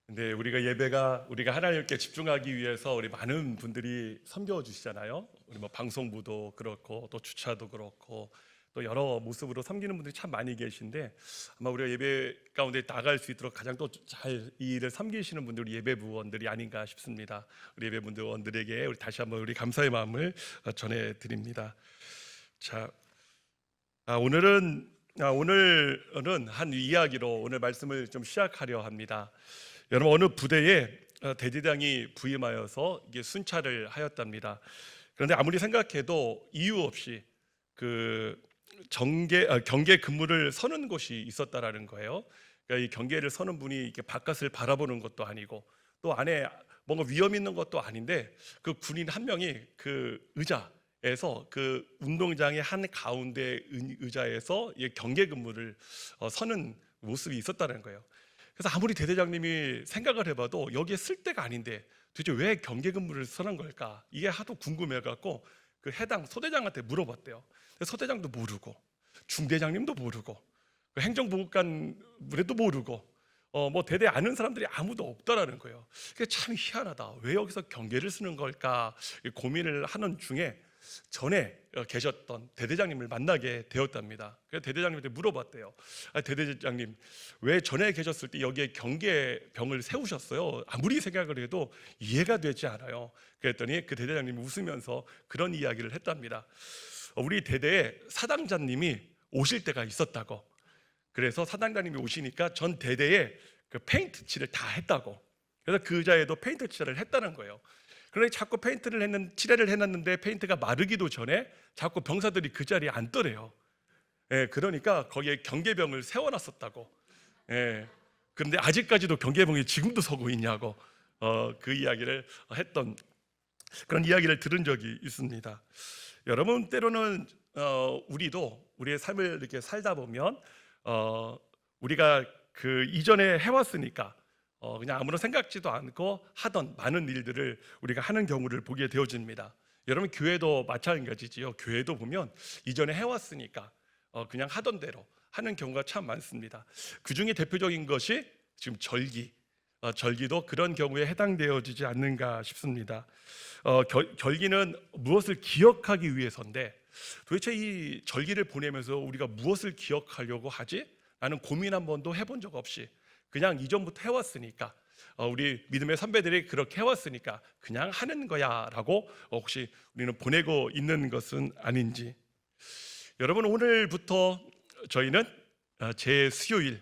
근데 우리가 하나님께 집중하기 위해서 우리 많은 분들이 섬겨 주시잖아요. 우리 뭐 방송부도 그렇고 또 주차도 그렇고 또 여러 모습으로 섬기는 분들이 참 많이 계신데, 아마 우리가 예배 가운데 나갈 수 있도록 가장 또 잘 이 일을 섬기시는 분들이 예배부원들이 아닌가 싶습니다. 우리 예배부원들에게 우리 다시 한번 우리 감사의 마음을 전해 드립니다. 자, 오늘은 한 이야기로 오늘 말씀을 좀 시작하려 합니다. 여러분, 어느 부대에 대대장이 부임하여서 이게 순찰을 하였답니다. 그런데 아무리 생각해도 이유 없이 그 경계 근무를 서는 곳이 있었다라는 거예요. 그러니까 이 경계를 서는 분이 이렇게 바깥을 바라보는 것도 아니고 또 안에 뭔가 위험 있는 것도 아닌데, 그 군인 한 명이 그 의자에서 그 운동장의 한 가운데 의자에서 경계 근무를 서는 모습이 있었다는 거예요. 그래서 아무리 대대장님이 생각을 해봐도 여기에 쓸 데가 아닌데 도대체 왜 경계 근무를 서는 걸까? 이게 하도 궁금해갖고 그 해당 소대장한테 물어봤대요. 소대장도 모르고 중대장님도 모르고 그 행정보급관분도 모르고 뭐 대대 아는 사람들이 아무도 없다라는 거예요. 그게 참 희한하다. 왜 여기서 경계를 쓰는 걸까? 고민을 하는 중에 전에 계셨던 대대장님을 만나게 되었답니다. 그래서 대대장님한테 물어봤대요. 대대장님, 왜 전에 계셨을 때 여기에 경계병을 세우셨어요? 아무리 생각을 해도 이해가 되지 않아요. 그랬더니 그 대대장님이 웃으면서 그런 이야기를 했답니다. 우리 대대에 사당자님이 오실 때가 있었다고. 그래서 사당자님이 오시니까 전 대대에 그 페인트 칠을 다 했다고. 그래서 그 의자에도 페인트 칠을 했다는 거예요. 그런데 자꾸 칠해를 해놨는데 페인트가 마르기도 전에 자꾸 병사들이 그 자리에 앉더래요. 그러니까 거기에 경계병을 세워놨었다고. 그런데 아직까지도 경계병이 지금도 서고 있냐고 그 이야기를 했던 그런 이야기를 들은 적이 있습니다. 여러분, 때로는 우리도 우리의 삶을 이렇게 살다 보면 우리가 그 이전에 해왔으니까 그냥 아무런 생각지도 않고 하던 많은 일들을 우리가 하는 경우를 보게 되어집니다. 여러분, 교회도 마찬가지지요. 교회도 보면 이전에 해왔으니까 그냥 하던 대로 하는 경우가 참 많습니다. 그 중에 대표적인 것이 지금 절기도 그런 경우에 해당되어지지 않는가 싶습니다. 절기는 무엇을 기억하기 위해서인데, 도대체 이 절기를 보내면서 우리가 무엇을 기억하려고 하지? 라는 고민 한 번도 해본 적 없이 그냥 이전부터 해왔으니까, 우리 믿음의 선배들이 그렇게 해왔으니까 그냥 하는 거야 라고 혹시 우리는 보내고 있는 것은 아닌지. 여러분, 오늘부터 저희는 제수요일을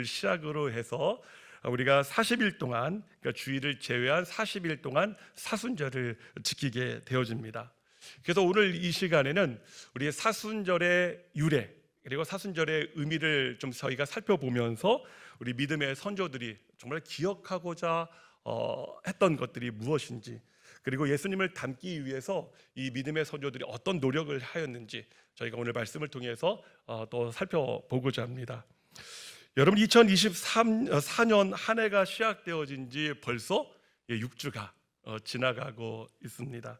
시작으로 해서 우리가 40일 동안, 그러니까 주일을 제외한 40일 동안 사순절을 지키게 되어집니다. 그래서 오늘 이 시간에는 우리의 사순절의 유래 그리고 사순절의 의미를 좀 저희가 살펴보면서 우리 믿음의 선조들이 정말 기억하고자 했던 것들이 무엇인지, 그리고 예수님을 닮기 위해서 이 믿음의 선조들이 어떤 노력을 하였는지 저희가 오늘 말씀을 통해서 또 살펴보고자 합니다. 여러분, 2024년 한 해가 시작되어진 지 벌써 6주가 지나가고 있습니다.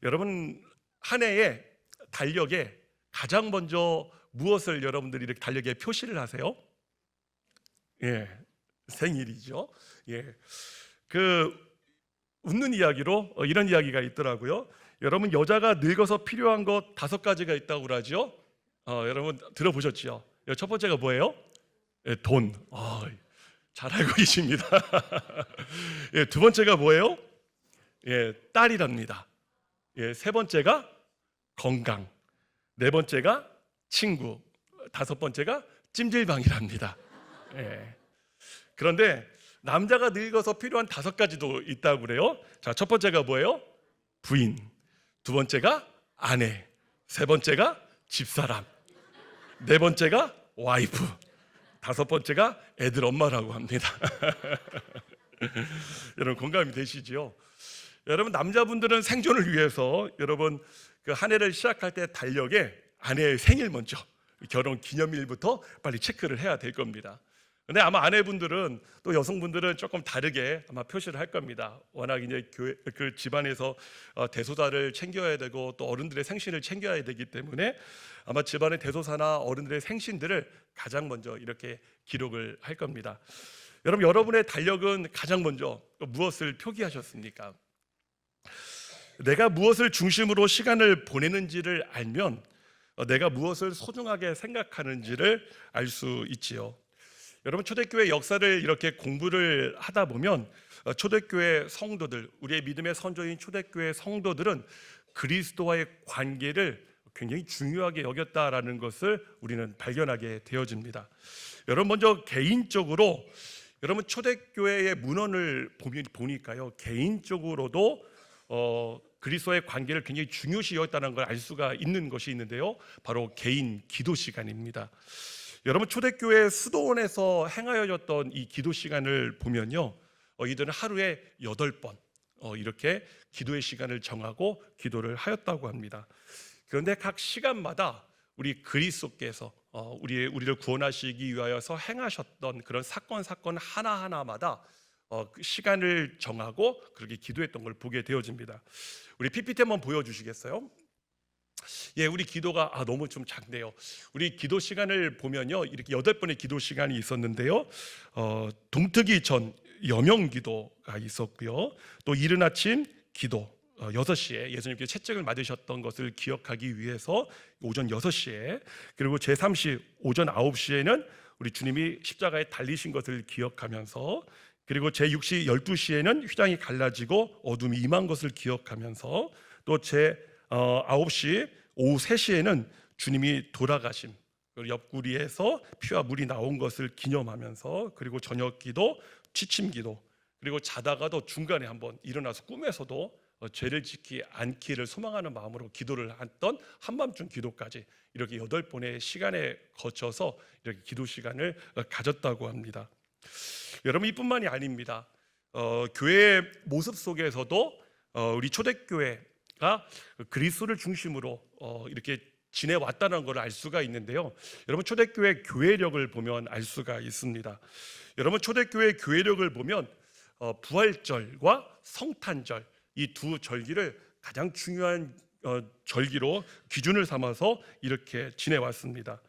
여러분, 한 해의 달력에 가장 먼저 무엇을 여러분들이 이렇게 달력에 표시를 하세요? 생일이죠. 그 웃는 이야기로 이런 이야기가 있더라고요. 여러분, 여자가 늙어서 필요한 것 5가지가 있다고 그러죠. 여러분 들어보셨죠? 첫 번째가 뭐예요? 돈. 잘 알고 계십니다. 두 번째가 뭐예요? 딸이랍니다. 세 번째가 건강. 네 번째가 친구. 5번째가 찜질방이랍니다. 그런데 남자가 늙어서 필요한 5가지도 있다고 그래요. 자, 첫 번째가 뭐예요? 부인. 두 번째가 아내. 세 번째가 집사람. 네 번째가 와이프. 5번째가 애들 엄마라고 합니다. 여러분, 공감이 되시죠? 여러분, 남자분들은 생존을 위해서 여러분 그 한 해를 시작할 때 달력에 아내의 생일 먼저, 결혼 기념일부터 빨리 체크를 해야 될 겁니다. 근데 아마 아내분들은, 또 여성분들은 조금 다르게 아마 표시를 할 겁니다. 워낙 이제 그 집안에서 대소사를 챙겨야 되고 또 어른들의 생신을 챙겨야 되기 때문에 아마 집안의 대소사나 어른들의 생신들을 가장 먼저 이렇게 기록을 할 겁니다. 여러분의 달력은 가장 먼저 무엇을 표기하셨습니까? 내가 무엇을 중심으로 시간을 보내는지를 알면 내가 무엇을 소중하게 생각하는지를 알 수 있지요. 여러분, 초대교회 역사를 이렇게 공부를 하다 보면 초대교회 성도들, 우리의 믿음의 선조인 초대교회 성도들은 그리스도와의 관계를 굉장히 중요하게 여겼다라는 것을 우리는 발견하게 되어집니다. 여러분, 먼저 개인적으로 여러분 초대교회의 문헌을 보니까요, 개인적으로도 그리스도와의 관계를 굉장히 중요시 여겼다는 걸 알 수가 있는 것이 있는데요, 바로 개인 기도 시간입니다. 여러분, 초대교회 수도원에서 행하여졌던 이 기도 시간을 보면요, 이들은 하루에 8번 이렇게 기도의 시간을 정하고 기도를 하였다고 합니다. 그런데 각 시간마다 우리 그리스도께서 우리를 구원하시기 위하여서 행하셨던 그런 사건 하나하나마다 그 시간을 정하고 그렇게 기도했던 걸 보게 되어집니다. 우리 PPT 한번 보여주시겠어요? 예, 우리 기도가 너무 좀 작네요. 우리 기도 시간을 보면요, 이렇게 8번의 기도 시간이 있었는데요, 동트기 전 여명 기도가 있었고요, 또 이른 아침 기도 6시에 예수님께 채찍을 맞으셨던 것을 기억하기 위해서 오전 6시에, 그리고 제3시 오전 9시에는 우리 주님이 십자가에 달리신 것을 기억하면서, 그리고 제6시 12시에는 휘장이 갈라지고 어둠이 임한 것을 기억하면서, 또 제9시 오후 3시에는 주님이 돌아가심, 옆구리에서 피와 물이 나온 것을 기념하면서, 그리고 저녁 기도, 취침 기도, 그리고 자다가도 중간에 한번 일어나서 꿈에서도 죄를 짓지 않기를 소망하는 마음으로 기도를 했던 한밤중 기도까지, 이렇게 8번의 시간에 거쳐서 이렇게 기도 시간을 가졌다고 합니다. 여러분, 이뿐만이 아닙니다. 교회의 모습 속에서도 우리 초대교회가 그리스도를 중심으로 이렇게 지내왔다는 걸 알 수가 있는데요, 여러분, 초대교회 교회력을 보면 알 수가 있습니다. 여러분, 초대교회 교회력을 보면 부활절과 성탄절, 이 두 절기를 가장 중요한 절기로 기준을 삼아서 이렇게 지내왔습니다.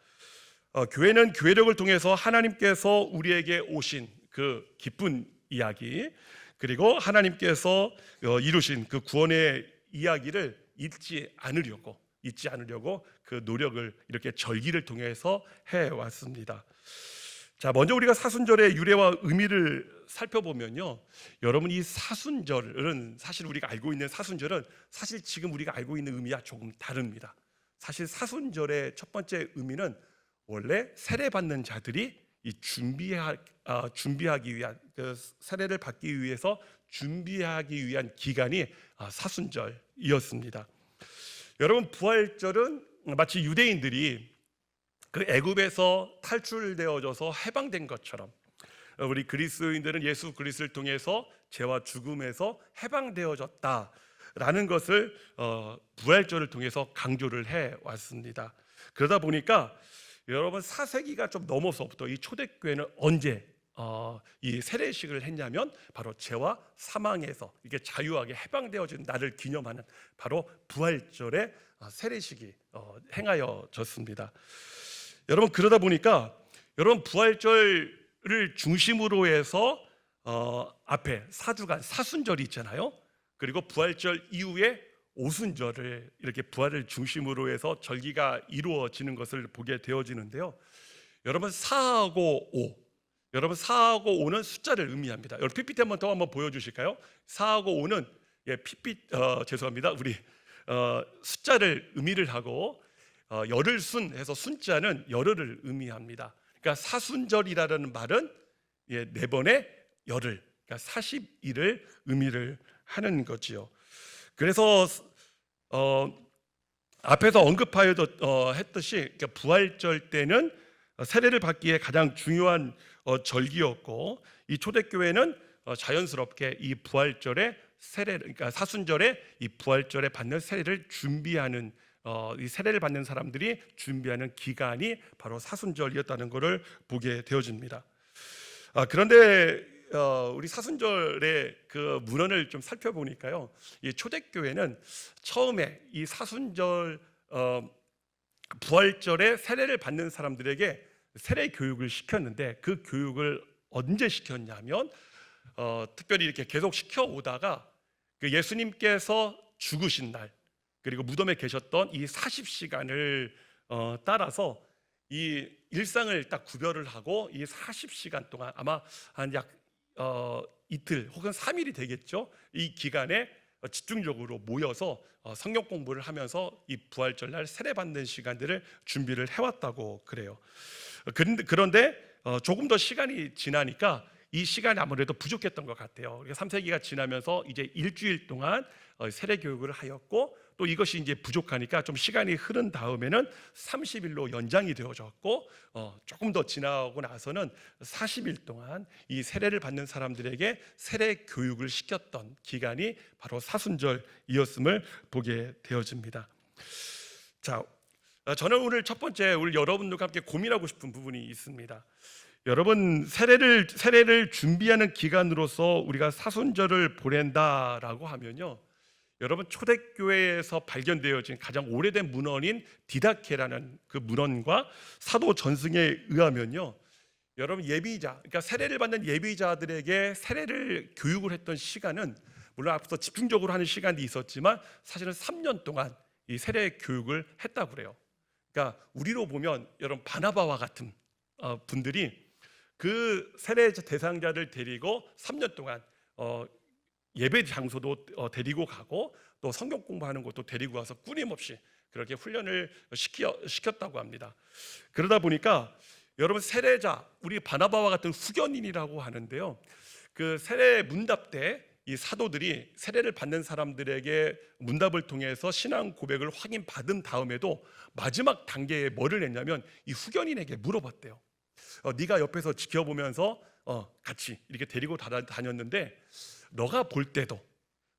교회는 교회력을 통해서 하나님께서 우리에게 오신 그 기쁜 이야기, 그리고 하나님께서 이루신 그 구원의 이야기를 잊지 않으려고 그 노력을 이렇게 절기를 통해서 해왔습니다. 자, 먼저 우리가 사순절의 유래와 의미를 살펴보면요, 여러분, 이 사순절은 사실 우리가 알고 있는 사순절은 사실 지금 우리가 알고 있는 의미와 조금 다릅니다. 사실 사순절의 첫 번째 의미는 원래 세례받는 자들이 이 준비하기 위한, 그 세례를 받기 위해서 준비하기 위한 기간이 사순절이었습니다. 여러분, 부활절은 마치 유대인들이 그 애굽에서 탈출되어져서 해방된 것처럼 우리 그리스도인들은 예수 그리스도를 통해서 죄와 죽음에서 해방되어졌다라는 것을 부활절을 통해서 강조를 해왔습니다. 그러다 보니까 여러분, 4세기가 좀 넘어서부터 이 초대교회는 언제 이 세례식을 했냐면 바로 죄와 사망에서 이게 자유하게 해방되어진 날을 기념하는 바로 부활절의 세례식이 행하여졌습니다. 여러분, 그러다 보니까 여러분, 부활절을 중심으로 해서 앞에 사주간 사순절이 있잖아요. 그리고 부활절 이후에 오순절을 이렇게 부활을 중심으로 해서 절기가 이루어지는 것을 보게 되어지는데요, 여러분, 4하고 5, 여러분 4하고 5는 숫자를 의미합니다. 여러분, PPT 한번 보여주실까요? 4하고 5는 죄송합니다. 우리 숫자를 의미를 하고 열흘 순해서 순자는 열흘을 의미합니다. 그러니까 사순절이라는 말은 4번의 열흘, 그러니까 40일을 의미를 하는 거지요. 그래서 앞에서 언급하였듯이 그러니까 부활절 때는 세례를 받기에 가장 중요한 절기였고, 이 초대교회는 자연스럽게 이 부활절에 그러니까 사순절에 이 부활절에 받는 세례를 준비하는 이 세례를 받는 사람들이 준비하는 기간이 바로 사순절이었다는 것을 보게 되어집니다. 그런데 우리 사순절의 그 문헌을 좀 살펴보니까요, 이 초대교회는 처음에 이 사순절 부활절에 세례를 받는 사람들에게 세례 교육을 시켰는데 그 교육을 언제 시켰냐면 특별히 이렇게 계속 시켜오다가 그 예수님께서 죽으신 날 그리고 무덤에 계셨던 이 40시간을 따라서 이 일상을 딱 구별을 하고 이 40시간 동안 아마 한 약 이틀 혹은 3일이 되겠죠. 이 기간에 집중적으로 모여서 성경 공부를 하면서 이 부활절날 세례받는 시간들을 준비를 해왔다고 그래요. 그런데 조금 더 시간이 지나니까 이 시간이 아무래도 부족했던 것 같아요. 3세기가 지나면서 이제 일주일 동안 세례 교육을 하였고 또 이것이 이제 부족하니까 좀 시간이 흐른 다음에는 30일로 연장이 되어졌고 조금 더 지나고 나서는 40일 동안 이 세례를 받는 사람들에게 세례 교육을 시켰던 기간이 바로 사순절이었음을 보게 되어집니다. 자, 저는 오늘 첫 번째 우리 여러분들과 함께 고민하고 싶은 부분이 있습니다. 여러분, 세례를 준비하는 기간으로서 우리가 사순절을 보낸다라고 하면요, 여러분 초대교회에서 발견되어진 가장 오래된 문헌인 디다케라는 그 문헌과 사도 전승에 의하면요, 여러분 예비자, 그러니까 세례를 받는 예비자들에게 세례를 교육을 했던 시간은 물론 앞서 집중적으로 하는 시간이 있었지만 사실은 3년 동안 이 세례 교육을 했다고 그래요. 그러니까 우리로 보면 여러분 바나바와 같은 분들이 그 세례 대상자를 데리고 3년 동안 예배 장소도 데리고 가고 또 성경 공부하는 것도 데리고 와서 끊임없이 그렇게 훈련을 시켰다고 합니다. 그러다 보니까 여러분 세례자, 우리 바나바와 같은 후견인이라고 하는데요, 그 세례 문답 때 이 사도들이 세례를 받는 사람들에게 문답을 통해서 신앙 고백을 확인받은 다음에도 마지막 단계에 뭐를 했냐면 이 후견인에게 물어봤대요. 네가 옆에서 지켜보면서 같이 이렇게 데리고 다녔는데 너가 볼 때도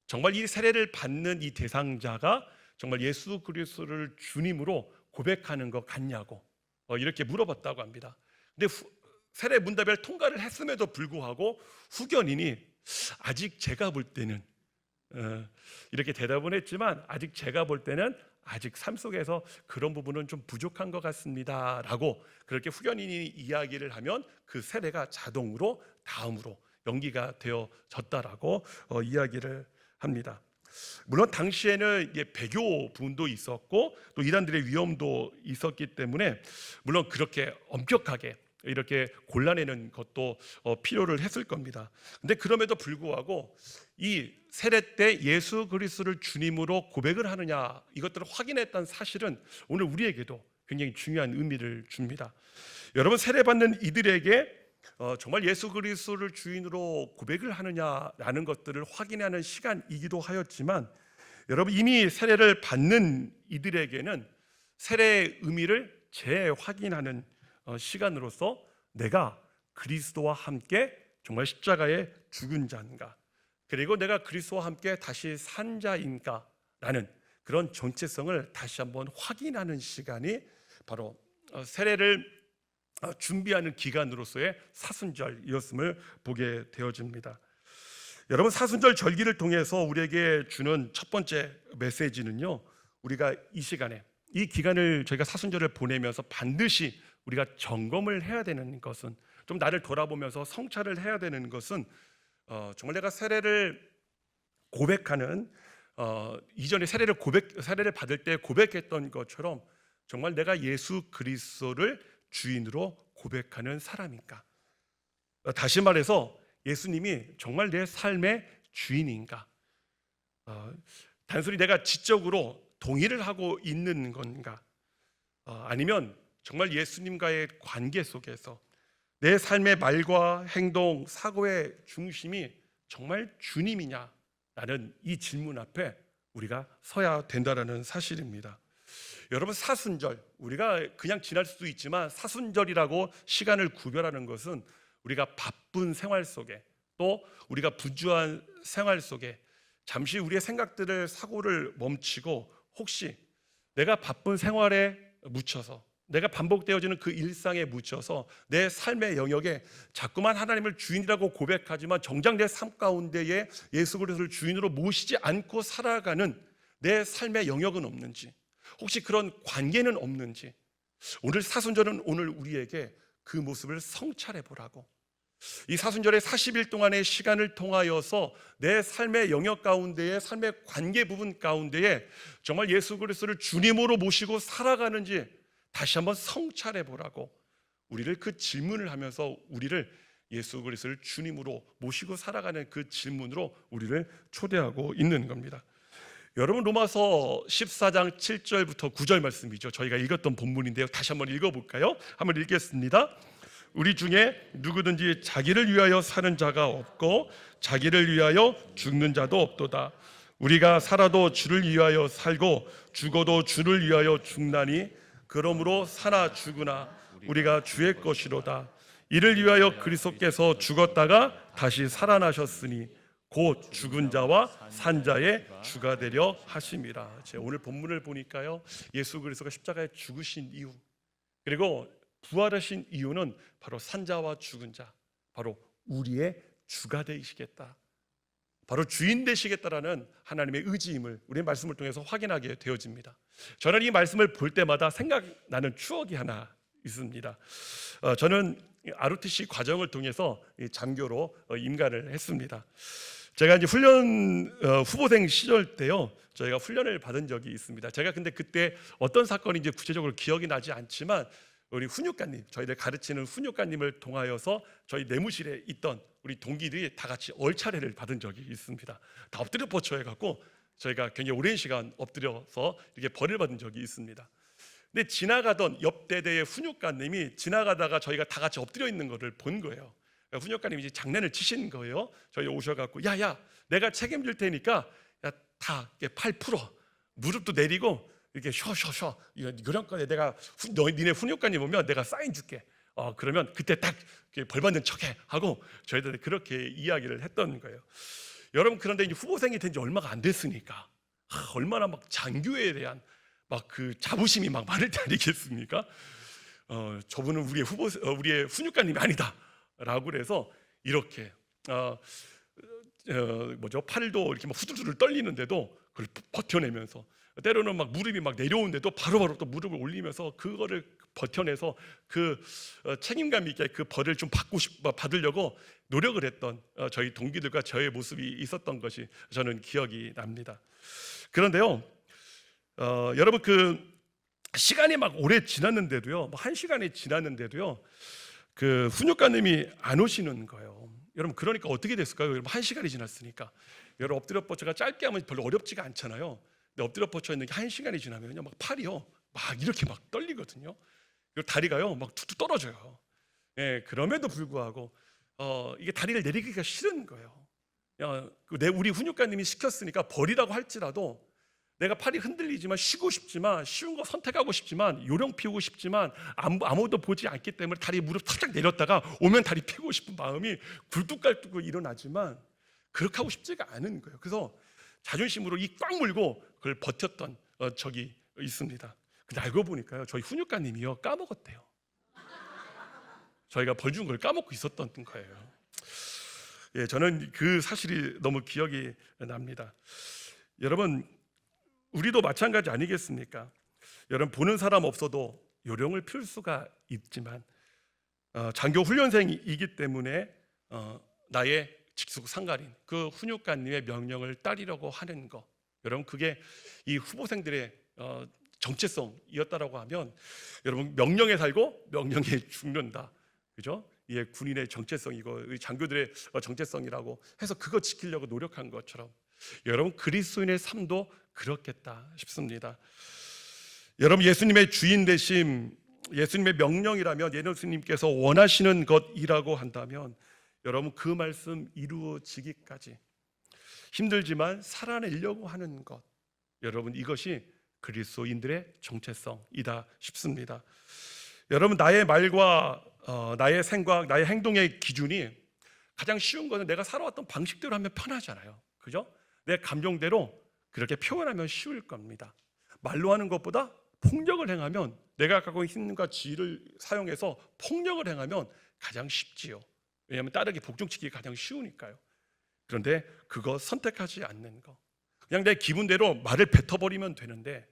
정말 이 세례를 받는 이 대상자가 정말 예수 그리스도를 주님으로 고백하는 것 같냐고 이렇게 물어봤다고 합니다. 근데 세례 문답을 통과를 했음에도 불구하고 후견인이 아직 제가 볼 때는 이렇게 대답은 했지만 아직 제가 볼 때는 아직 삶 속에서 그런 부분은 좀 부족한 것 같습니다 라고 그렇게 후견인이 이야기를 하면 그 세례가 자동으로 다음으로 연기가 되어졌다라고 이야기를 합니다. 물론 당시에는 배교 부분도 있었고 또 이단들의 위험도 있었기 때문에 물론 그렇게 엄격하게 이렇게 골라내는 것도 필요를 했을 겁니다. 근데 그럼에도 불구하고 이 세례 때 예수 그리스도를 주님으로 고백을 하느냐 이것들을 확인했던 사실은 오늘 우리에게도 굉장히 중요한 의미를 줍니다. 여러분 세례받는 이들에게 정말 예수 그리스도를 주인으로 고백을 하느냐라는 것들을 확인하는 시간이기도 하였지만 여러분 이미 세례를 받는 이들에게는 세례의 의미를 재확인하는 시간으로서 내가 그리스도와 함께 정말 십자가에 죽은 자인가 그리고 내가 그리스도와 함께 다시 산 자인가 라는 그런 정체성을 다시 한번 확인하는 시간이 바로 세례를 준비하는 기간으로서의 사순절이었음을 보게 되어집니다. 여러분 사순절 절기를 통해서 우리에게 주는 첫 번째 메시지는요, 우리가 이 시간에 이 기간을 저희가 사순절을 보내면서 반드시 우리가 점검을 해야 되는 것은 좀 나를 돌아보면서 성찰을 해야 되는 것은 정말 내가 세례를 고백하는 이전에 세례를 받을 때 고백했던 것처럼 정말 내가 예수 그리스도를 주인으로 고백하는 사람인가? 다시 말해서 예수님이 정말 내 삶의 주인인가? 단순히 내가 지적으로 동의를 하고 있는 건가? 아니면 정말 예수님과의 관계 속에서 내 삶의 말과 행동, 사고의 중심이 정말 주님이냐라는 이 질문 앞에 우리가 서야 된다는 사실입니다. 여러분 사순절, 우리가 그냥 지날 수도 있지만 사순절이라고 시간을 구별하는 것은 우리가 바쁜 생활 속에 또 우리가 분주한 생활 속에 잠시 우리의 생각들을 사고를 멈추고 혹시 내가 바쁜 생활에 묻혀서 내가 반복되어지는 그 일상에 묻혀서 내 삶의 영역에 자꾸만 하나님을 주인이라고 고백하지만 정작 내 삶 가운데에 예수 그리스도를 주인으로 모시지 않고 살아가는 내 삶의 영역은 없는지 혹시 그런 관계는 없는지 오늘 사순절은 오늘 우리에게 그 모습을 성찰해 보라고 이 사순절의 40일 동안의 시간을 통하여서 내 삶의 영역 가운데에, 삶의 관계 부분 가운데에 정말 예수 그리스도를 주님으로 모시고 살아가는지 다시 한번 성찰해 보라고, 우리를 그 질문을 하면서 우리를 예수 그리스도를 주님으로 모시고 살아가는 그 질문으로 우리를 초대하고 있는 겁니다. 여러분, 로마서 14장 7절부터 9절 말씀이죠. 저희가 읽었던 본문인데요. 다시 한번 읽어볼까요? 한번 읽겠습니다. 우리 중에 누구든지 자기를 위하여 사는 자가 없고 자기를 위하여 죽는 자도 없도다. 우리가 살아도 주를 위하여 살고 죽어도 주를 위하여 죽나니 그러므로 사나 죽으나 우리가 주의 것이로다. 이를 위하여 그리스도께서 죽었다가 다시 살아나셨으니 곧 죽은 자와 산 자의 주가 되려 하심이라. 오늘 본문을 보니까요, 예수 그리스도가 십자가에 죽으신 이유, 그리고 부활하신 이유는 바로 산 자와 죽은 자, 바로 우리의 주가 되시겠다, 바로 주인 되시겠다라는 하나님의 의지임을 우리의 말씀을 통해서 확인하게 되어집니다. 저는 이 말씀을 볼 때마다 생각나는 추억이 하나 있습니다. 저는 ROTC 과정을 통해서 장교로 임관을 했습니다. 제가 이제 훈련 후보생 시절 때요, 저희가 훈련을 받은 적이 있습니다. 제가 근데 그때 어떤 사건인지 구체적으로 기억이 나지 않지만 우리 훈육관님, 저희를 가르치는 훈육관님을 통하여서 저희 내무실에 있던 우리 동기들이 다 같이 얼차례를 받은 적이 있습니다. 다 엎드려 뻗쳐 해갖고 저희가 굉장히 오랜 시간 엎드려서 이렇게 벌을 받은 적이 있습니다. 근데 지나가던 옆 대대의 훈육관님이 지나가다가 저희가 다 같이 엎드려 있는 것을 본 거예요. 훈육관님이 이제 장난을 치신 거예요. 저희 오셔갖고 야야, 내가 책임질 테니까 야, 다 팔 풀어, 무릎도 내리고 이렇게 쉬어. 이런 거에 내가 니네 훈육관님 오면 내가 사인 줄게. 그러면 그때 딱 벌 받는 척해 하고 저희들이 그렇게 이야기를 했던 거예요. 여러분, 그런데 이제 후보생이 된 지 얼마가 안 됐으니까 얼마나 막 장교에 대한 막 그 자부심이 막 많을 때 아니겠습니까? 저분은 우리의 훈육관님이 아니다라고 그래서 이렇게 팔도 이렇게 막 후두두를 떨리는데도 그걸 버텨내면서, 때로는 막 무릎이 막 내려오는데도 바로바로 또 무릎을 올리면서 그거를 버텨내서 그 책임감 있게 그 벌을 좀 받으려고 노력을 했던 저희 동기들과 저의 모습이 있었던 것이 저는 기억이 납니다. 그런데요, 여러분, 그 시간이 막 오래 지났는데도요, 뭐 1시간이 지났는데도요, 그 훈육관님이 안 오시는 거예요. 여러분, 그러니까 어떻게 됐을까요? 여러분, 1시간이 지났으니까. 여러분, 엎드려 뻗쳐가 짧게 하면 별로 어렵지가 않잖아요. 근데 엎드려 뻗쳐 있는 게 1시간이 지나면요, 막 팔이요, 막 이렇게 막 떨리거든요. 그리고 다리가요, 막 툭툭 떨어져요. 예, 그럼에도 불구하고 이게 다리를 내리기가 싫은 거예요. 우리 훈육관님이 시켰으니까 버리라고 할지라도 내가 팔이 흔들리지만 쉬고 싶지만, 쉬운 거 선택하고 싶지만, 요령 피우고 싶지만 아무도 보지 않기 때문에 다리 무릎 살짝 내렸다가 오면 다리 피우고 싶은 마음이 굴뚝갈뚝 일어나지만 그렇게 하고 싶지가 않은 거예요. 그래서 자존심으로 이 꽉 물고 그걸 버텼던 적이 있습니다. 근데 알고 보니까요, 저희 훈육관님이요, 까먹었대요. 저희가 벌 준 걸 까먹고 있었던 거예요. 예, 저는 그 사실이 너무 기억이 납니다. 여러분, 우리도 마찬가지 아니겠습니까? 여러분, 보는 사람 없어도 요령을 피울 수가 있지만 장교 훈련생이기 때문에 나의 직속 상관인 그 훈육관님의 명령을 따르려고 하는 거, 여러분, 그게 이 후보생들의 정체성이었다라고 하면, 여러분, 명령에 살고 명령에 죽는다, 그죠? 이게 군인의 정체성이고 장교들의 정체성이라고 해서 그거 지키려고 노력한 것처럼 여러분, 그리스도인의 삶도 그렇겠다 싶습니다. 여러분, 예수님의 주인 되심, 예수님의 명령이라면, 예수님께서 원하시는 것이라고 한다면 여러분, 그 말씀 이루어지기까지 힘들지만 살아내려고 하는 것, 여러분, 이것이 그리스도인들의 정체성이다 싶습니다. 여러분, 나의 말과 나의 생각, 나의 행동의 기준이 가장 쉬운 것은 내가 살아왔던 방식대로 하면 편하잖아요, 그죠? 내 감정대로 그렇게 표현하면 쉬울 겁니다. 말로 하는 것보다 폭력을 행하면, 내가 갖고 있는 힘과 지혜를 사용해서 폭력을 행하면 가장 쉽지요. 왜냐하면 따르기 복종시키기 가장 쉬우니까요. 그런데 그거 선택하지 않는 거, 그냥 내 기분대로 말을 뱉어버리면 되는데,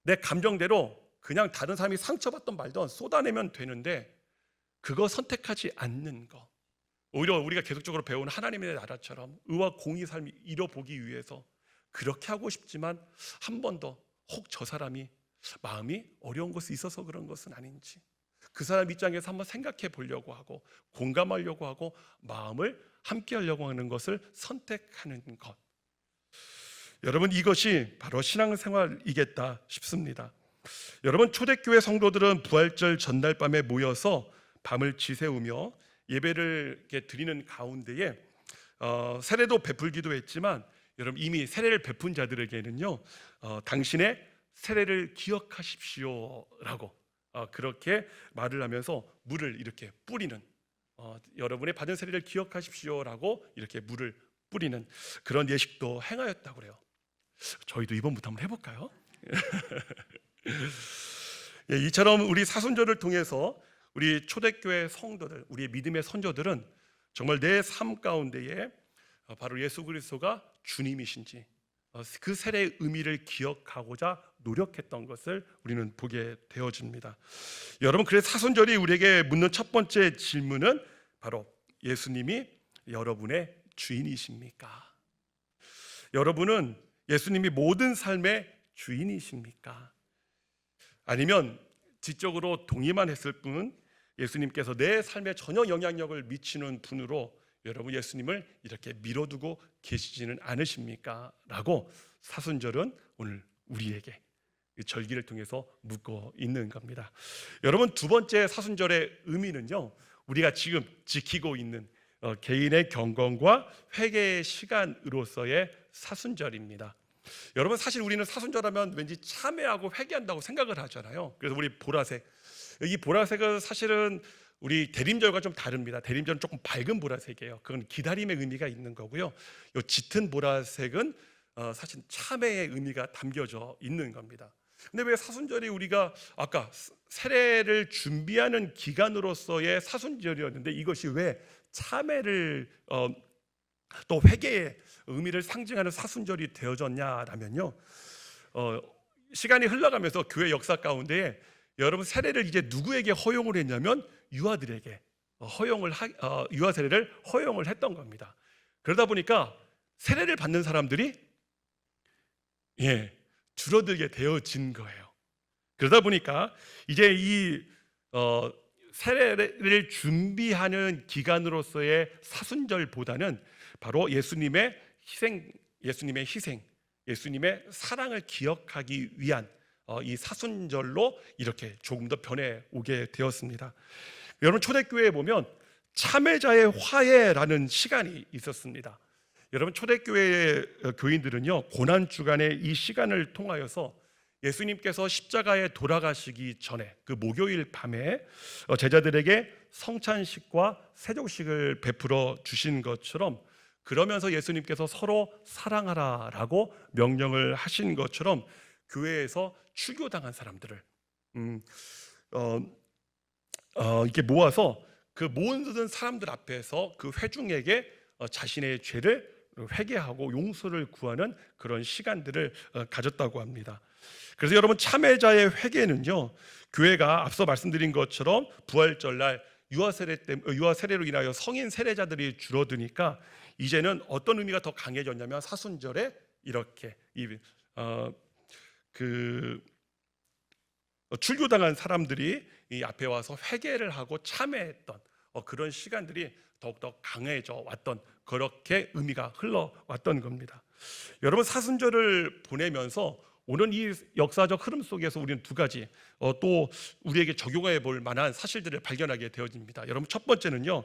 내 감정대로 그냥 다른 사람이 상처받던 말던 쏟아내면 되는데, 그거 선택하지 않는 거, 오히려 우리가 계속적으로 배운 하나님의 나라처럼 의와 공의 삶을 이뤄보기 위해서 그렇게 하고 싶지만 한 번 더 혹 저 사람이 마음이 어려운 것이 있어서 그런 것은 아닌지 그 사람 입장에서 한번 생각해 보려고 하고 공감하려고 하고 마음을 함께 하려고 하는 것을 선택하는 것. 여러분, 이것이 바로 신앙생활이겠다 싶습니다. 여러분, 초대교회 성도들은 부활절 전날 밤에 모여서 밤을 지새우며 예배를 이렇게 드리는 가운데에 세례도 베풀기도 했지만, 여러분 이미 세례를 베푼 자들에게는요 당신의 세례를 기억하십시오라고 그렇게 말을 하면서 물을 이렇게 뿌리는, 여러분의 받은 세례를 기억하십시오라고 이렇게 물을 뿌리는 그런 예식도 행하였다고 그래요. 저희도 이번부터 한번 해볼까요? 예, 이처럼 우리 사순절을 통해서 우리 초대교회 성도들, 우리의 믿음의 선조들은 정말 내 삶 가운데에 바로 예수 그리스도가 주님이신지 그 세례의 의미를 기억하고자 노력했던 것을 우리는 보게 되어집니다. 여러분, 그래서 사순절이 우리에게 묻는 첫 번째 질문은 바로 예수님이 여러분의 주인이십니까? 여러분은 예수님이 모든 삶의 주인이십니까? 아니면 지적으로 동의만 했을 뿐 예수님께서 내 삶에 전혀 영향력을 미치는 분으로 여러분 예수님을 이렇게 밀어두고 계시지는 않으십니까? 라고 사순절은 오늘 우리에게 절기를 통해서 묻고 있는 겁니다. 여러분, 두 번째 사순절의 의미는요, 우리가 지금 지키고 있는 개인의 경건과 회개의 시간으로서의 사순절입니다. 여러분, 사실 우리는 사순절하면 왠지 참회하고 회개한다고 생각을 하잖아요. 그래서 우리 보라색, 이 보라색은 사실은 우리 대림절과 좀 다릅니다. 대림절은 조금 밝은 보라색이에요. 그건 기다림의 의미가 있는 거고요. 이 짙은 보라색은 사실 참회의 의미가 담겨져 있는 겁니다. 근데 왜 사순절이 우리가 아까 세례를 준비하는 기간으로서의 사순절이었는데 이것이 왜 참회를 또 회개의 의미를 상징하는 사순절이 되어졌냐라면요, 시간이 흘러가면서 교회 역사 가운데 여러분 세례를 이제 누구에게 허용을 했냐면 유아들에게 유아 세례를 허용을 했던 겁니다. 그러다 보니까 세례를 받는 사람들이 줄어들게 되어진 거예요. 그러다 보니까 이제 이 세례를 준비하는 기간으로서의 사순절보다는 바로 예수님의 희생, 예수님의 사랑을 기억하기 위한 이 사순절로 이렇게 조금 더 변해오게 되었습니다. 여러분, 초대교회에 보면 참회자의 화해라는 시간이 있었습니다. 여러분, 초대교회 교인들은요 고난 주간의 이 시간을 통하여서 예수님께서 십자가에 돌아가시기 전에 그 목요일 밤에 제자들에게 성찬식과 세족식을 베풀어 주신 것처럼, 그러면서 예수님께서 서로 사랑하라라고 명령을 하신 것처럼 교회에서 출교당한 사람들을 이렇게 모아서 그 모든 사람들 앞에서 그 회중에게 자신의 죄를 회개하고 용서를 구하는 그런 시간들을 가졌다고 합니다. 그래서 여러분, 참회자의 회개는요, 교회가 앞서 말씀드린 것처럼 부활절날 유아 세례로 인하여 성인 세례자들이 줄어드니까 이제는 어떤 의미가 더 강해졌냐면 사순절에 이렇게 출교당한 사람들이 이 앞에 와서 회개를 하고 참회했던 그런 시간들이 더욱더 강해져 왔던, 그렇게 의미가 흘러왔던 겁니다. 여러분, 사순절을 보내면서 오는 이 역사적 흐름 속에서 우리는 두 가지 또 우리에게 적용해 볼 만한 사실들을 발견하게 되어집니다. 여러분, 첫 번째는요,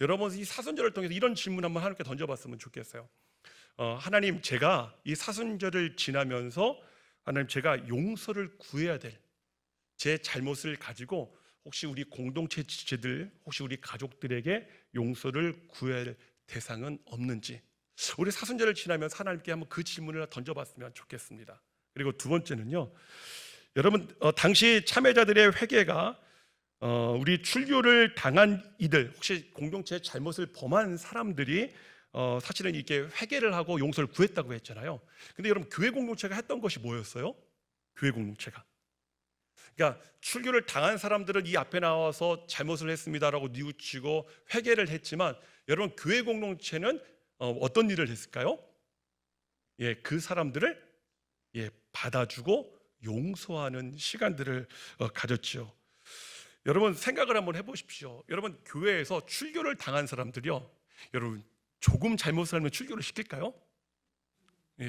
여러분 이 사순절을 통해서 이런 질문 한번 하나님께 던져봤으면 좋겠어요. 하나님, 제가 이 사순절을 지나면서 하나님, 제가 용서를 구해야 될 제 잘못을 가지고 혹시 우리 공동체 지체들, 혹시 우리 가족들에게 용서를 구할 대상은 없는지, 우리 사순절을 지나면서 하나님께 한번 그 질문을 던져봤으면 좋겠습니다. 그리고 두 번째는요, 여러분 당시 참회자들의 회개가 우리 출교를 당한 이들, 혹시 공동체의 잘못을 범한 사람들이 사실은 이렇게 회개를 하고 용서를 구했다고 했잖아요. 근데 여러분, 교회 공동체가 했던 것이 뭐였어요? 교회 공동체가, 그러니까 출교를 당한 사람들은 이 앞에 나와서 잘못을 했습니다라고 뉘우치고 회개를 했지만, 여러분 교회 공동체는 어떤 일을 했을까요? 그 사람들을 받아주고 용서하는 시간들을 가졌죠. 여러분 생각을 한번 해보십시오. 여러분 교회에서 출교를 당한 사람들이요, 여러분 조금 잘못을 하면 출교를 시킬까요?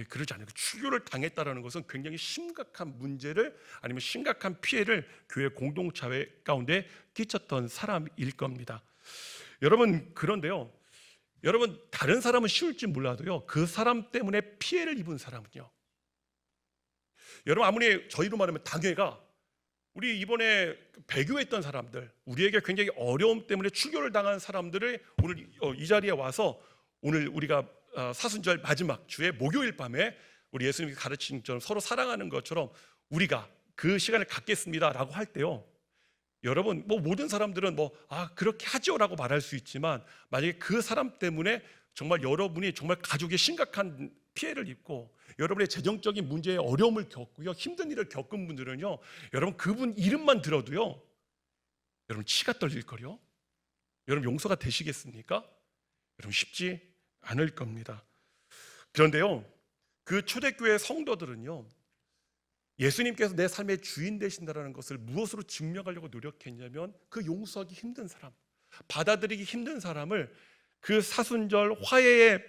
그러지 않아요. 출교를 당했다라는 것은 굉장히 심각한 문제를, 아니면 심각한 피해를 교회 공동체 가운데 끼쳤던 사람일 겁니다. 여러분 그런데요, 여러분 다른 사람은 쉬울지 몰라도요, 그 사람 때문에 피해를 입은 사람은요, 여러분 아무리 저희로 말하면 당회가, 우리 이번에 배교했던 사람들, 우리에게 굉장히 어려움 때문에 출교를 당한 사람들을 오늘 이 자리에 와서, 오늘 우리가 사순절 마지막 주에 목요일 밤에 우리 예수님이 가르친 것처럼 서로 사랑하는 것처럼 우리가 그 시간을 갖겠습니다라고 할 때요, 여러분 모든 사람들은 그렇게 하죠라고 말할 수 있지만, 만약에 그 사람 때문에 정말 여러분이 정말 가족에 심각한 피해를 입고 여러분의 재정적인 문제에 어려움을 겪고요, 힘든 일을 겪은 분들은요, 여러분 그분 이름만 들어도요, 여러분 치가 떨릴 거요. 여러분 용서가 되시겠습니까? 여러분 쉽지 않을 겁니다. 그런데요, 그 초대교회 성도들은요, 예수님께서 내 삶의 주인 되신다는 것을 무엇으로 증명하려고 노력했냐면, 그 용서하기 힘든 사람, 받아들이기 힘든 사람을 그 사순절 화해의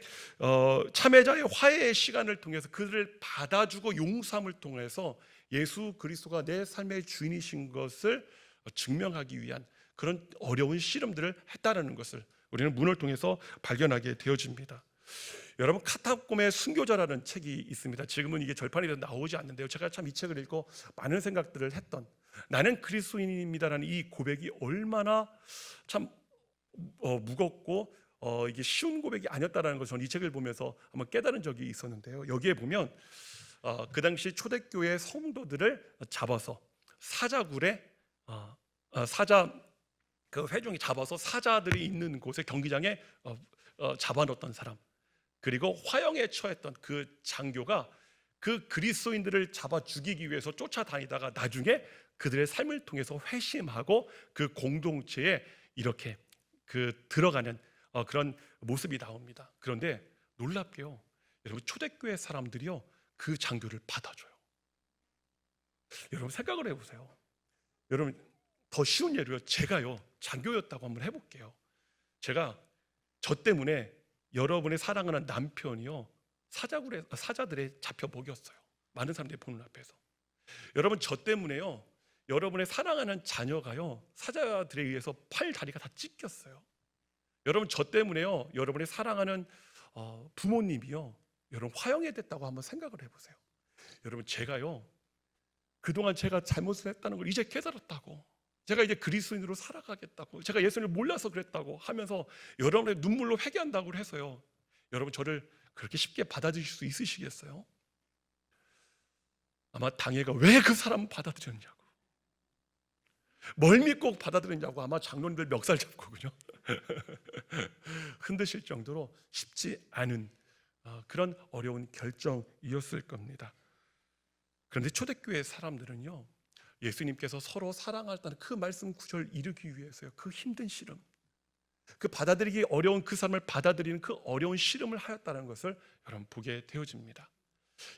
참회자의 화해의 시간을 통해서 그들을 받아주고 용서함을 통해서 예수 그리스도가 내 삶의 주인이신 것을 증명하기 위한 그런 어려운 씨름들을 했다는 것을 우리는 문을 통해서 발견하게 되어집니다. 여러분 카타콤의 순교자라는 책이 있습니다. 지금은 이게 절판이 돼서 나오지 않는데요, 제가 참 이 책을 읽고 많은 생각들을 했던, 나는 그리스도인입니다라는 이 고백이 얼마나 참 무겁고 이게 쉬운 고백이 아니었다라는 것을 저는 이 책을 보면서 한번 깨달은 적이 있었는데요, 여기에 보면 그 당시 초대교회 성도들을 잡아서 사자굴에 사자 그 회중이 잡아서 사자들이 있는 곳에 경기장에 잡아놓았던 사람, 그리고 화형에 처했던 그 장교가 그 그리스도인들을 잡아 죽이기 위해서 쫓아다니다가 나중에 그들의 삶을 통해서 회심하고 그 공동체에 이렇게 들어가는 그런 모습이 나옵니다. 그런데 놀랍게요, 여러분 초대교회 사람들이요, 그 장교를 받아줘요. 여러분 생각을 해보세요. 여러분 더 쉬운 예로요, 제가요 장교였다고 한번 해볼게요. 제가 저 때문에 여러분의 사랑하는 남편이요 사자들에 잡혀 먹였어요. 많은 사람들이 보는 앞에서. 여러분 저 때문에요, 여러분의 사랑하는 자녀가요 사자들에 의해서 팔 다리가 다 찢겼어요. 여러분 저 때문에요, 여러분의 사랑하는 부모님이요 여러분 화형이 됐다고 한번 생각을 해보세요. 여러분 제가요 그동안 제가 잘못을 했다는 걸 이제 깨달았다고, 제가 이제 그리스도인으로 살아가겠다고, 제가 예수님을 몰라서 그랬다고 하면서 여러분의 눈물로 회개한다고 해서요, 여러분 저를 그렇게 쉽게 받아들일 수 있으시겠어요? 아마 당회가 왜 그 사람 받아들였냐고, 뭘 믿고 받아들였냐고 아마 장로님들 멱살 잡고군요 흔드실 정도로 쉽지 않은 그런 어려운 결정이었을 겁니다. 그런데 초대교회 사람들은요, 예수님께서 서로 사랑하셨다는 그 말씀 구절을 이루기 위해서요, 그 힘든 씨름, 그 받아들이기 어려운 그 사람을 받아들이는 그 어려운 씨름을 하였다는 것을 여러분 보게 되어집니다.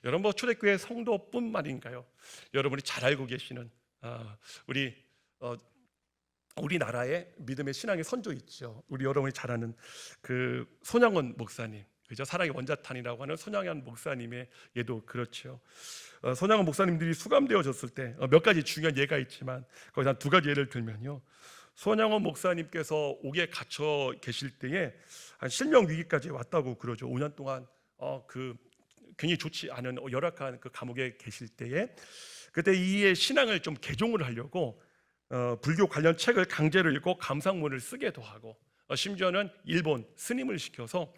여러분 초대교회 성도뿐만인가요? 여러분이 잘 알고 계시는 우리나라의 믿음의 신앙의 선조 있죠. 우리 여러분이 잘 아는 그 손양원 목사님, 그죠? 사랑의 원자탄이라고 하는 손양원 목사님의 예도 그렇죠. 손양원 목사님들이 수감되어졌을 때 몇 가지 중요한 예가 있지만 거기서 한 두 가지 예를 들면요, 손양원 목사님께서 옥에 갇혀 계실 때에 한 실명 위기까지 왔다고 그러죠. 5년 동안 그 굉장히 좋지 않은 열악한 그 감옥에 계실 때에, 그때 이의 신앙을 좀 개종을 하려고 불교 관련 책을 강제로 읽고 감상문을 쓰게도 하고, 심지어는 일본 스님을 시켜서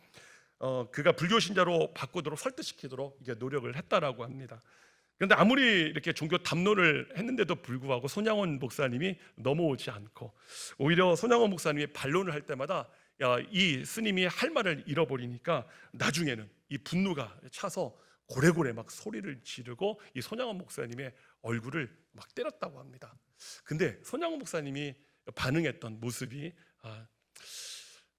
그가 불교 신자로 바꾸도록 설득시키도록 이게 노력을 했다라고 합니다. 그런데 아무리 이렇게 종교 담론을 했는데도 불구하고 손양원 목사님이 넘어오지 않고, 오히려 손양원 목사님이 반론을 할 때마다 이 스님이 할 말을 잃어버리니까 나중에는 이 분노가 차서 고래고래 막 소리를 지르고 이 손양원 목사님의 얼굴을 막 때렸다고 합니다. 근데 손양원 목사님이 반응했던 모습이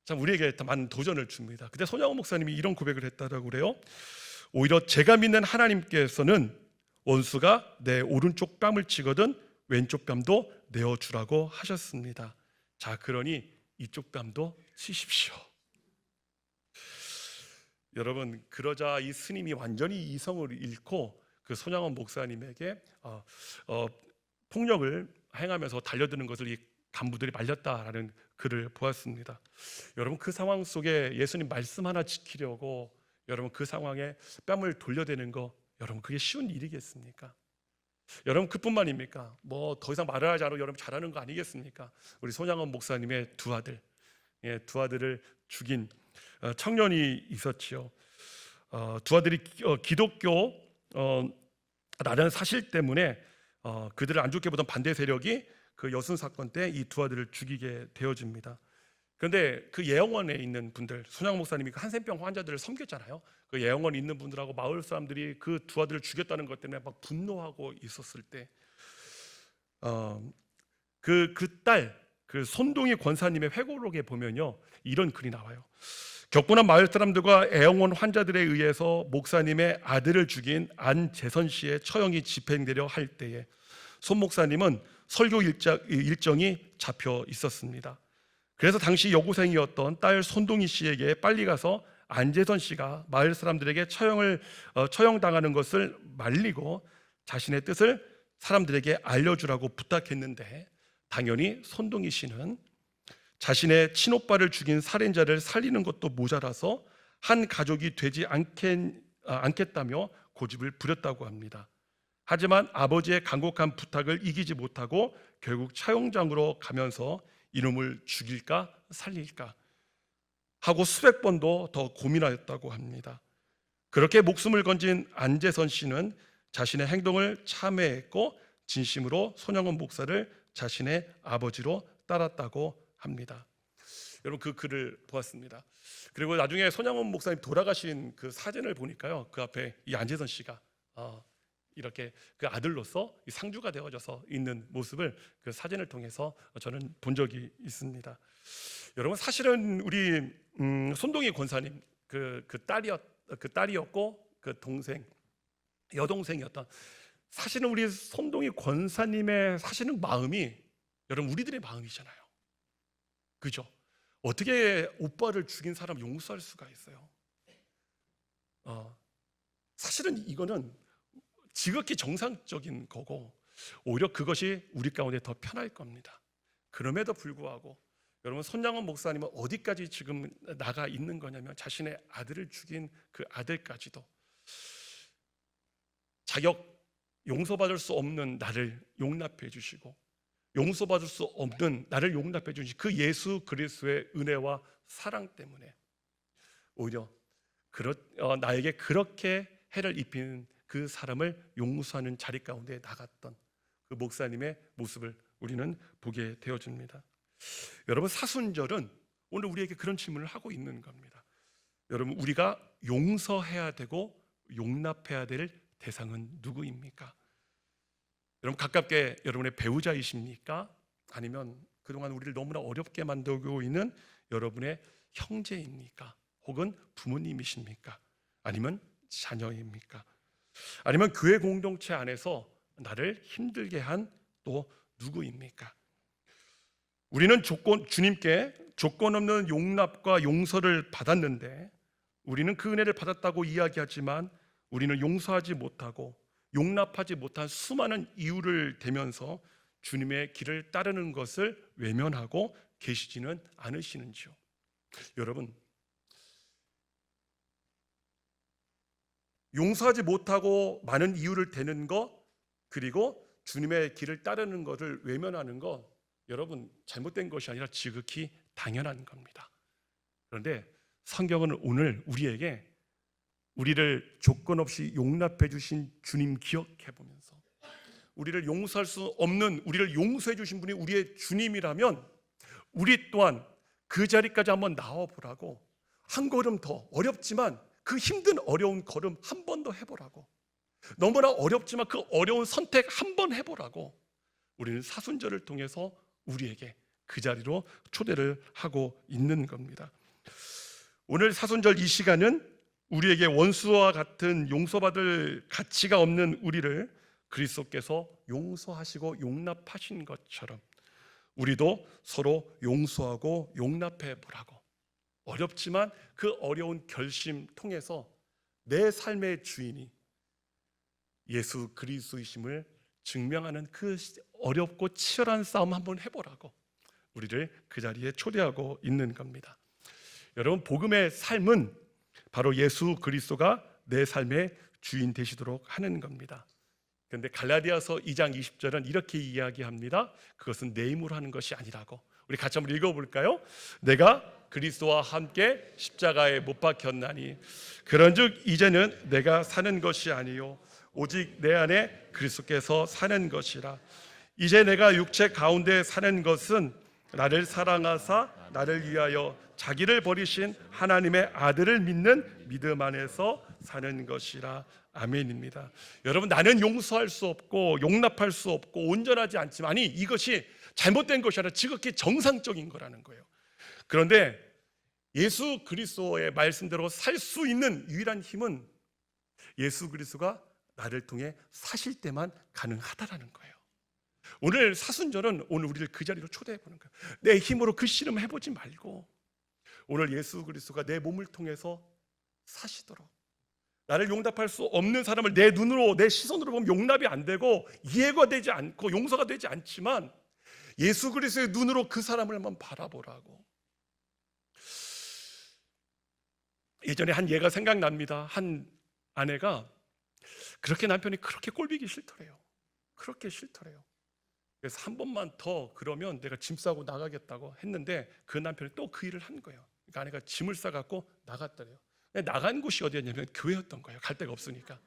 참 우리에게 많은 도전을 줍니다. 근데 손양원 목사님이 이런 고백을 했다고 그래요. 오히려 제가 믿는 하나님께서는 원수가 내 오른쪽 뺨을 치거든 왼쪽 뺨도 내어주라고 하셨습니다. 자, 그러니 이쪽 뺨도 치십시오. 여러분, 그러자 이 스님이 완전히 이성을 잃고 그 손양원 목사님에게 폭력을 행하면서 달려드는 것을 이 간부들이 말렸다라는 글을 보았습니다. 여러분, 그 상황 속에 예수님 말씀 하나 지키려고 여러분 그 상황에 뺨을 돌려대는 거, 여러분 그게 쉬운 일이겠습니까? 여러분, 그뿐만입니까? 뭐 더 이상 말을 하지 않고 여러분 잘하는 거 아니겠습니까? 우리 손양원 목사님의 두 아들, 두 아들을 죽인 청년이 있었지요. 두 아들이 기독교 라는 사실 때문에 그들을 안 좋게 보던 반대 세력이 그 여순 사건 때 이 두 아들을 죽이게 되어집니다. 그런데 그 예영원에 있는 분들, 손양 목사님이 그 한센병 환자들을 섬겼잖아요. 그 예영원에 있는 분들하고 마을 사람들이 그 두 아들을 죽였다는 것 때문에 막 분노하고 있었을 때, 그 딸, 그 손동희 권사님의 회고록에 보면요, 이런 글이 나와요. 격분한 마을 사람들과 애영원 환자들에 의해서 목사님의 아들을 죽인 안재선 씨의 처형이 집행되려 할 때에 손 목사님은 설교 일정이 잡혀 있었습니다. 그래서 당시 여고생이었던 딸 손동희 씨에게 빨리 가서 안재선 씨가 마을 사람들에게 처형당하는 것을 말리고 자신의 뜻을 사람들에게 알려주라고 부탁했는데, 당연히 손동희 씨는 자신의 친오빠를 죽인 살인자를 살리는 것도 모자라서 한 가족이 되지 않겠다며 고집을 부렸다고 합니다. 하지만 아버지의 간곡한 부탁을 이기지 못하고 결국 차용장으로 가면서 이놈을 죽일까 살릴까 하고 수백 번도 더 고민하였다고 합니다. 그렇게 목숨을 건진 안재선 씨는 자신의 행동을 참회했고 진심으로 손양원 목사를 자신의 아버지로 따랐다고 합니다. 여러분, 그 글을 보았습니다. 그리고 나중에 손양원 목사님 돌아가신 그 사진을 보니까요, 그 앞에 이 안재선 씨가 이렇게 그 아들로서 상주가 되어져서 있는 모습을 그 사진을 통해서 저는 본 적이 있습니다. 여러분, 사실은 우리 손동희 권사님 그 딸이었고 그 동생, 여동생이었던, 사실은 우리 손동희 권사님의 사실은 마음이 여러분 우리들의 마음이잖아요. 그죠? 어떻게 오빠를 죽인 사람 용서할 수가 있어요? 사실은 이거는 지극히 정상적인 거고, 오히려 그것이 우리 가운데 더 편할 겁니다. 그럼에도 불구하고 여러분, 손양원 목사님은 어디까지 지금 나가 있는 거냐면, 자신의 아들을 죽인 그 아들까지도 자격 용서받을 수 없는 나를 용납해 주시고, 용서받을 수 없는 나를 용납해 주신 그 예수 그리스도의 은혜와 사랑 때문에 오히려 나에게 그렇게 해를 입힌 그 사람을 용서하는 자리 가운데 나갔던 그 목사님의 모습을 우리는 보게 되어집니다. 여러분, 사순절은 오늘 우리에게 그런 질문을 하고 있는 겁니다. 여러분, 우리가 용서해야 되고 용납해야 될 대상은 누구입니까? 여러분, 가깝게 여러분의 배우자이십니까? 아니면 그동안 우리를 너무나 어렵게 만들고 있는 여러분의 형제입니까? 혹은 부모님이십니까? 아니면 자녀입니까? 아니면 교회 공동체 안에서 나를 힘들게 한 또 누구입니까? 우리는 주님께 조건 없는 용납과 용서를 받았는데, 우리는 그 은혜를 받았다고 이야기하지만 우리는 용서하지 못하고 용납하지 못한 수많은 이유를 대면서 주님의 길을 따르는 것을 외면하고 계시지는 않으시는지요? 여러분, 용서하지 못하고 많은 이유를 대는 것, 그리고 주님의 길을 따르는 것을 외면하는 것, 여러분 잘못된 것이 아니라 지극히 당연한 겁니다. 그런데 성경은 오늘 우리에게 우리를 조건 없이 용납해 주신 주님 기억해 보면서, 우리를 용서할 수 없는 우리를 용서해 주신 분이 우리의 주님이라면 우리 또한 그 자리까지 한번 나와 보라고, 한 걸음 더, 어렵지만 그 힘든 어려운 걸음 한 번 더 해보라고, 너무나 어렵지만 그 어려운 선택 한 번 해보라고, 우리는 사순절을 통해서 우리에게 그 자리로 초대를 하고 있는 겁니다. 오늘 사순절 이 시간은 우리에게 원수와 같은 용서받을 가치가 없는 우리를 그리스도께서 용서하시고 용납하신 것처럼 우리도 서로 용서하고 용납해 보라고, 어렵지만 그 어려운 결심 통해서 내 삶의 주인이 예수 그리스도이심을 증명하는 그 어렵고 치열한 싸움 한번 해보라고 우리를 그 자리에 초대하고 있는 겁니다. 여러분, 복음의 삶은 바로 예수 그리스도가 내 삶의 주인 되시도록 하는 겁니다. 그런데 갈라디아서 2장 20절은 이렇게 이야기합니다. 그것은 내 힘으로 하는 것이 아니라고. 우리 같이 한번 읽어볼까요? 내가 그리스도와 함께 십자가에 못 박혔나니 그런즉 이제는 내가 사는 것이 아니요 오직 내 안에 그리스도께서 사는 것이라. 이제 내가 육체 가운데 사는 것은 나를 사랑하사 나를 위하여 자기를 버리신 하나님의 아들을 믿는 믿음 안에서 사는 것이라. 아멘입니다. 여러분, 나는 용서할 수 없고 용납할 수 없고 온전하지 않지만, 아니, 이것이 잘못된 것이 아니라 지극히 정상적인 거라는 거예요. 그런데 예수 그리스도의 말씀대로 살 수 있는 유일한 힘은 예수 그리스도가 나를 통해 사실 때만 가능하다라는 거예요. 오늘 사순절은 오늘 우리를 그 자리로 초대해 보는 거예요. 내 힘으로 그 씨름 해보지 말고 오늘 예수 그리스도가 내 몸을 통해서 사시도록, 나를 용납할 수 없는 사람을 내 눈으로, 내 시선으로 보면 용납이 안 되고 이해가 되지 않고 용서가 되지 않지만 예수 그리스도의 눈으로 그 사람을 한번 바라보라고. 예전에 한 예가 생각납니다. 한 아내가 그렇게 남편이 그렇게 꼴보기 싫더래요. 그렇게 싫더래요. 그래서 한 번만 더 그러면 내가 짐 싸고 나가겠다고 했는데 그 남편이 또 그 일을 한 거예요. 그러니까 아내가 짐을 싸갖고 나갔더래요. 나간 곳이 어디였냐면 교회였던 거예요. 갈 데가 없으니까.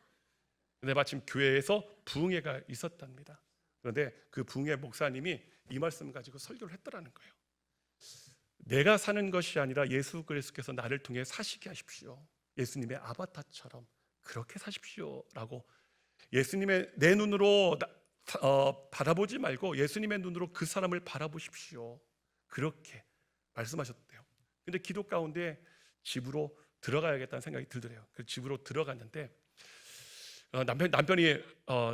근데 마침 교회에서 부흥회가 있었답니다. 그런데 그 부흥회 목사님이 이 말씀 가지고 설교를 했더라는 거예요. 내가 사는 것이 아니라 예수 그리스도께서 나를 통해 사시게 하십시오. 예수님의 아바타처럼 그렇게 사십시오라고. 예수님의 내 눈으로 바라보지 말고 예수님의 눈으로 그 사람을 바라보십시오. 그렇게 말씀하셨대요. 근데 기도 가운데 집으로 들어가야겠다는 생각이 들더래요. 그래서 집으로 들어갔는데 남편이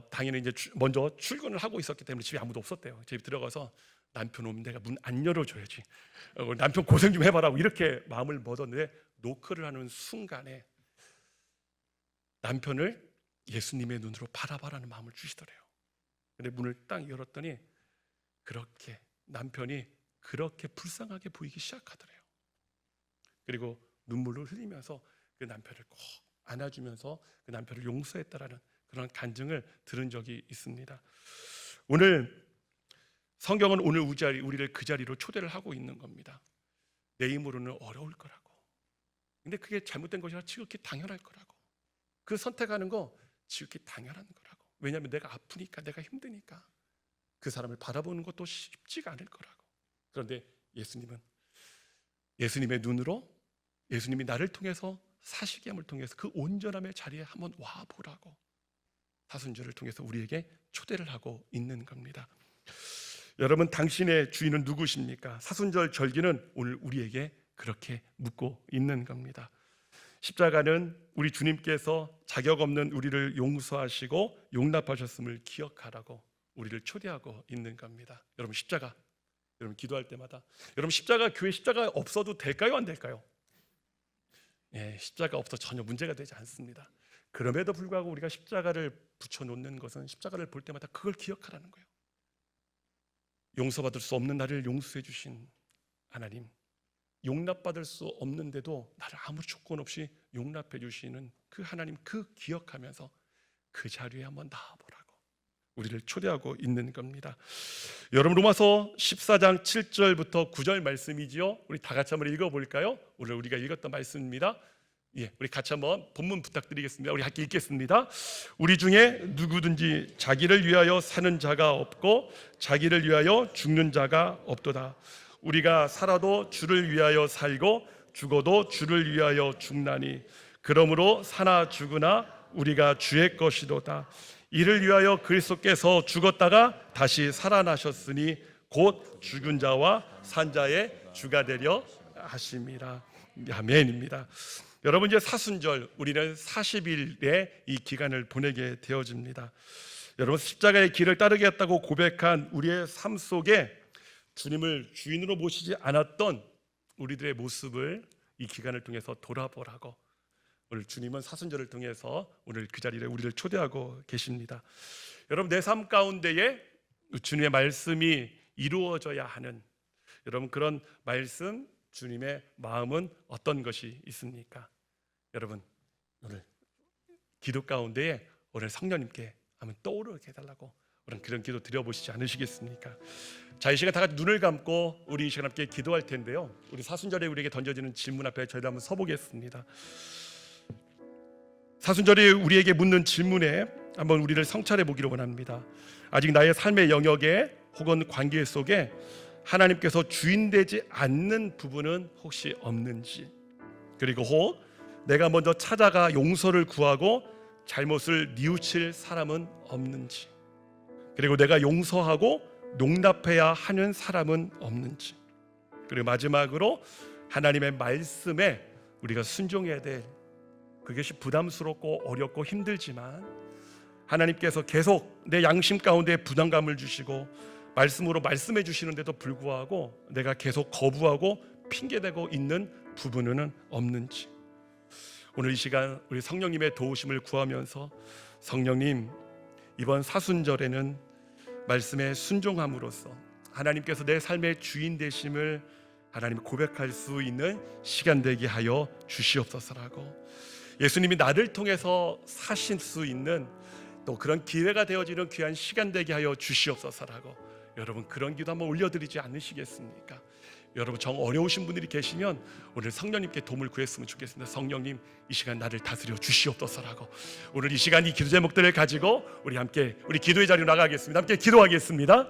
당연히 이제 먼저 출근을 하고 있었기 때문에 집에 아무도 없었대요. 집에 들어가서 남편 오면 내가 문 안 열어줘야지, 남편 고생 좀 해봐라고 이렇게 마음을 먹었는데 노크를 하는 순간에 남편을 예수님의 눈으로 바라봐라는 마음을 주시더래요. 근데 문을 딱 열었더니 그렇게 남편이 그렇게 불쌍하게 보이기 시작하더래요. 그리고 눈물을 흘리면서 그 남편을 꼭 안아주면서 그 남편을 용서했다라는 그런 간증을 들은 적이 있습니다. 오늘 성경은 오늘 우리를 그 자리로 초대를 하고 있는 겁니다. 내 힘으로는 어려울 거라고. 근데 그게 잘못된 것이 아니라 지극히 당연할 거라고. 그 선택하는 거 지극히 당연한 거라고. 왜냐하면 내가 아프니까, 내가 힘드니까 그 사람을 바라보는 것도 쉽지가 않을 거라고. 그런데 예수님은 예수님의 눈으로, 예수님이 나를 통해서 사시게 함을 통해서 그 온전함의 자리에 한번 와보라고 사순절을 통해서 우리에게 초대를 하고 있는 겁니다. 여러분, 당신의 주인은 누구십니까? 사순절 절기는 오늘 우리에게 그렇게 묻고 있는 겁니다. 십자가는 우리 주님께서 자격 없는 우리를 용서하시고 용납하셨음을 기억하라고 우리를 초대하고 있는 겁니다. 여러분, 십자가, 여러분 기도할 때마다 여러분 십자가, 교회 십자가 없어도 될까요, 안 될까요? 예, 십자가 없어 전혀 문제가 되지 않습니다. 그럼에도 불구하고 우리가 십자가를 붙여놓는 것은 십자가를 볼 때마다 그걸 기억하라는 거예요. 용서받을 수 없는 나를 용서해 주신 하나님, 용납받을 수 없는데도 나를 아무 조건 없이 용납해 주시는 그 하나님, 그 기억하면서 그 자리에 한번 나와보라고 우리를 초대하고 있는 겁니다. 여러분, 로마서 14장 7절부터 9절 말씀이지요. 우리 다 같이 한번 읽어볼까요? 오늘 우리가 읽었던 말씀입니다. 예, 우리 같이 한번 본문 부탁드리겠습니다. 우리 함께 읽겠습니다. 우리 중에 누구든지 자기를 위하여 사는 자가 없고 자기를 위하여 죽는 자가 없도다. 우리가 살아도 주를 위하여 살고 죽어도 주를 위하여 죽나니 그러므로 사나 죽으나 우리가 주의 것이도다. 이를 위하여 그리스도께서 죽었다가 다시 살아나셨으니 곧 죽은 자와 산 자의 주가 되려 하심이라. 아멘입니다. 여러분, 이제 사순절, 우리는 40일의 이 기간을 보내게 되어집니다. 여러분, 십자가의 길을 따르겠다고 고백한 우리의 삶 속에 주님을 주인으로 모시지 않았던 우리들의 모습을 이 기간을 통해서 돌아보라고, 오늘 주님은 사순절을 통해서 오늘 그 자리에 우리를 초대하고 계십니다. 여러분, 내 삶 가운데에 주님의 말씀이 이루어져야 하는, 여러분, 그런 말씀, 주님의 마음은 어떤 것이 있습니까? 여러분, 오늘 기도 가운데에 오늘 성령님께 한번 떠오르게 해달라고 오늘 그런 기도 드려보시지 않으시겠습니까? 자, 이 시간 다 같이 눈을 감고 우리 이 시간 함께 기도할 텐데요, 우리 사순절에 우리에게 던져지는 질문 앞에 저희도 한번 서보겠습니다. 사순절이 우리에게 묻는 질문에 한번 우리를 성찰해 보기를 원합니다. 아직 나의 삶의 영역에 혹은 관계 속에 하나님께서 주인되지 않는 부분은 혹시 없는지, 그리고 혹 내가 먼저 찾아가 용서를 구하고 잘못을 뉘우칠 사람은 없는지, 그리고 내가 용서하고 용납해야 하는 사람은 없는지, 그리고 마지막으로 하나님의 말씀에 우리가 순종해야 될, 그것이 부담스럽고 어렵고 힘들지만 하나님께서 계속 내 양심 가운데 부담감을 주시고 말씀으로 말씀해 주시는데도 불구하고 내가 계속 거부하고 핑계대고 있는 부분은 없는지, 오늘 이 시간 우리 성령님의 도우심을 구하면서, 성령님, 이번 사순절에는 말씀에 순종함으로써 하나님께서 내 삶의 주인 되심을 하나님 고백할 수 있는 시간 되게 하여 주시옵소서라고, 예수님이 나를 통해서 사실 수 있는 또 그런 기회가 되어지는 귀한 시간 되게 하여 주시옵소서라고, 여러분, 그런 기도 한번 올려드리지 않으시겠습니까? 여러분, 정 어려우신 분들이 계시면 오늘 성령님께 도움을 구했으면 좋겠습니다. 성령님, 이 시간 나를 다스려 주시옵소서라고, 오늘 이 시간 이 기도 제목들을 가지고 우리 함께 우리 기도의 자리로 나가겠습니다. 함께 기도하겠습니다.